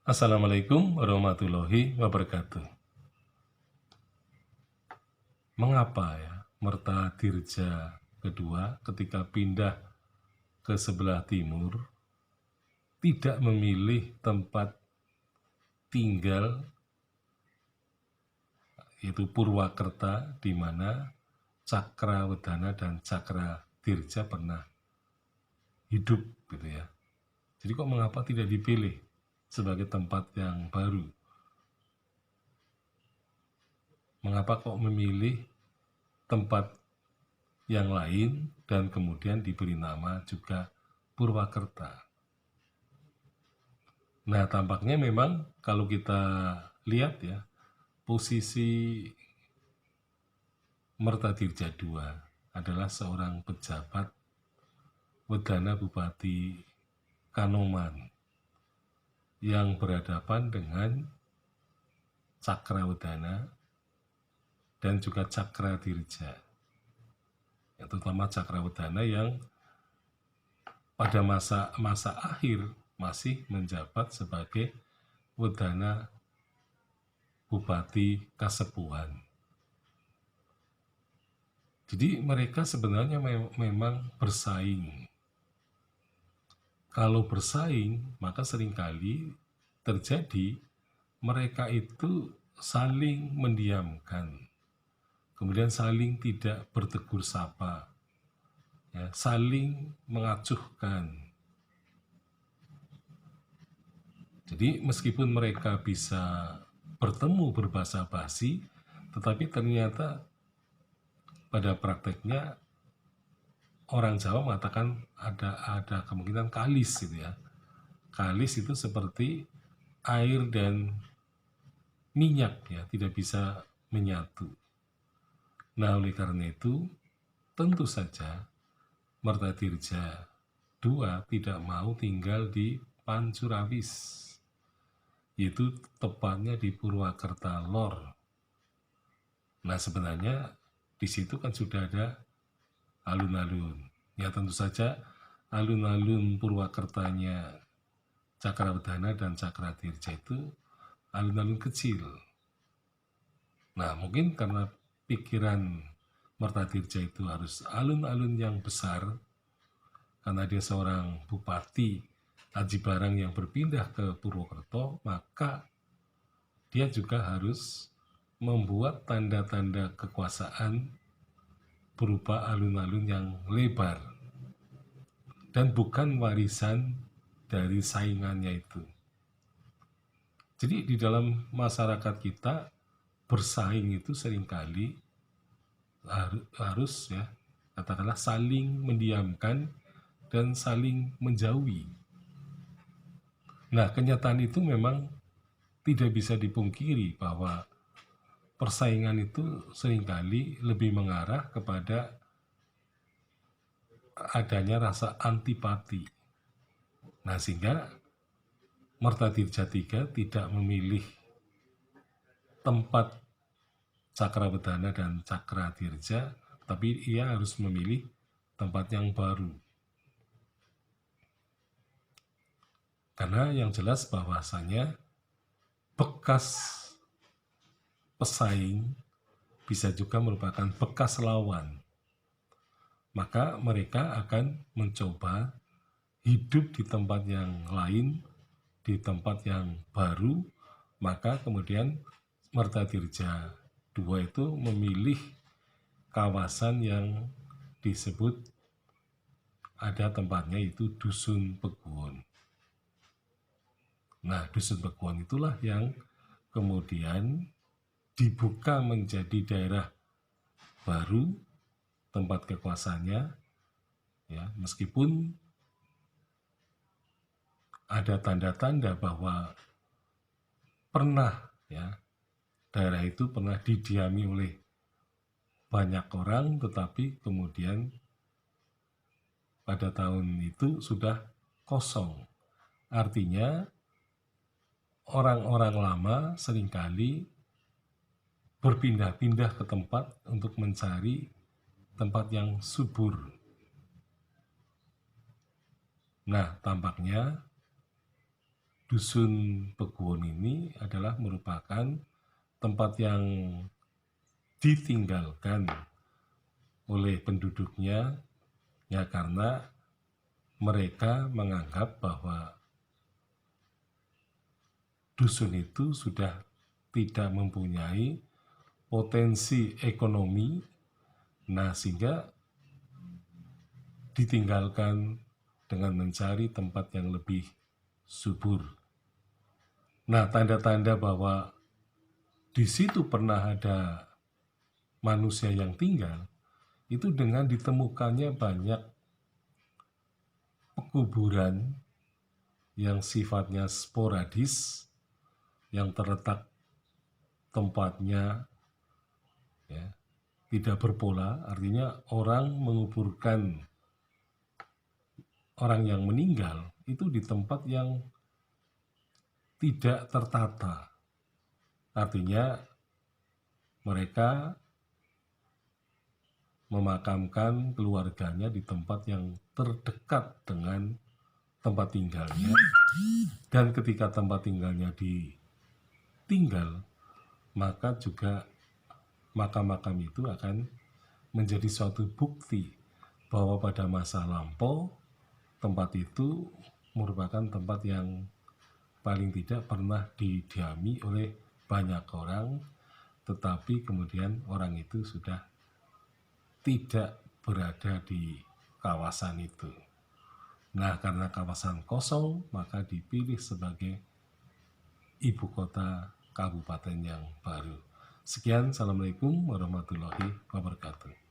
Assalamualaikum warahmatullahi wabarakatuh. Mengapa ya Mertadirja kedua ketika pindah ke sebelah timur tidak memilih tempat tinggal yaitu Purwakerta, di mana Cakrawedana dan Cakradirja pernah hidup gitu ya. Jadi kok mengapa tidak dipilih sebagai tempat yang baru? Mengapa kok memilih tempat yang lain dan kemudian diberi nama juga Purwakerta? Nah, tampaknya memang kalau kita lihat ya, posisi Mertadirja II adalah seorang pejabat Wedana Bupati Kanoman yang berhadapan dengan Cakrawedana dan juga Cakradirja. Ya, terutama Cakrawedana yang pada masa akhir masih menjabat sebagai Wedana Bupati Kasepuhan. Jadi mereka sebenarnya memang bersaing. Kalau bersaing, maka seringkali terjadi mereka itu saling mendiamkan, kemudian saling tidak bertegur sapa, ya, saling mengacuhkan. Jadi meskipun mereka bisa bertemu berbahasa basi, tetapi ternyata pada prakteknya orang Jawa mengatakan ada kemungkinan kalis gitu ya. Kalis itu seperti air dan minyak ya, tidak bisa menyatu. Nah, oleh karena itu tentu saja Mertadirja II tidak mau tinggal di Pancurawis, yaitu tepatnya di Purwakerta Lor. Nah, sebenarnya di situ kan sudah ada alun-alun. Ya, tentu saja alun-alun Purwakertanya Cakrawedana dan Cakradirja itu alun-alun kecil. Nah, mungkin karena pikiran Mertadirja itu harus alun-alun yang besar, karena dia seorang bupati Aji Barang yang berpindah ke Purwokerto, maka dia juga harus membuat tanda-tanda kekuasaan berupa alun-alun yang lebar dan bukan warisan dari saingannya itu. Jadi di dalam masyarakat kita bersaing itu seringkali harus ya, katakanlah saling mendiamkan dan saling menjauhi. Nah, kenyataan itu memang tidak bisa dipungkiri bahwa persaingan itu seringkali lebih mengarah kepada adanya rasa antipati. Nah, sehingga Mertadirja III tidak memilih tempat Cakrawedana dan Cakradirja, tapi ia harus memilih tempat yang baru. Karena yang jelas bahwasanya bekas pesaing bisa juga merupakan bekas lawan. Maka mereka akan mencoba hidup di tempat yang lain, di tempat yang baru. Maka kemudian Mertadirja II itu memilih kawasan yang disebut ada tempatnya itu Dusun Peguon. Nah, Dusun Peguon itulah yang kemudian dibuka menjadi daerah baru tempat kekuasaannya, ya, meskipun ada tanda-tanda bahwa pernah ya daerah itu pernah didiami oleh banyak orang, tetapi kemudian pada tahun itu sudah kosong. Artinya orang-orang lama seringkali berpindah-pindah ke tempat untuk mencari tempat yang subur. Nah, tampaknya Dusun Peguon ini adalah merupakan tempat yang ditinggalkan oleh penduduknya, ya karena mereka menganggap bahwa dusun itu sudah tidak mempunyai potensi ekonomi, nah sehingga ditinggalkan dengan mencari tempat yang lebih subur. Nah, tanda-tanda bahwa di situ pernah ada manusia yang tinggal, itu dengan ditemukannya banyak pekuburan yang sifatnya sporadis, yang terletak tempatnya ya, tidak berpola, artinya orang menguburkan orang yang meninggal itu di tempat yang tidak tertata. Artinya mereka memakamkan keluarganya di tempat yang terdekat dengan tempat tinggalnya, dan ketika tempat tinggalnya ditinggal, maka juga makam-makam itu akan menjadi suatu bukti bahwa pada masa lampau tempat itu merupakan tempat yang paling tidak pernah didiami oleh banyak orang, tetapi kemudian orang itu sudah tidak berada di kawasan itu. Nah, karena kawasan kosong, maka dipilih sebagai ibu kota kabupaten yang baru. Sekian, Assalamualaikum warahmatullahi wabarakatuh.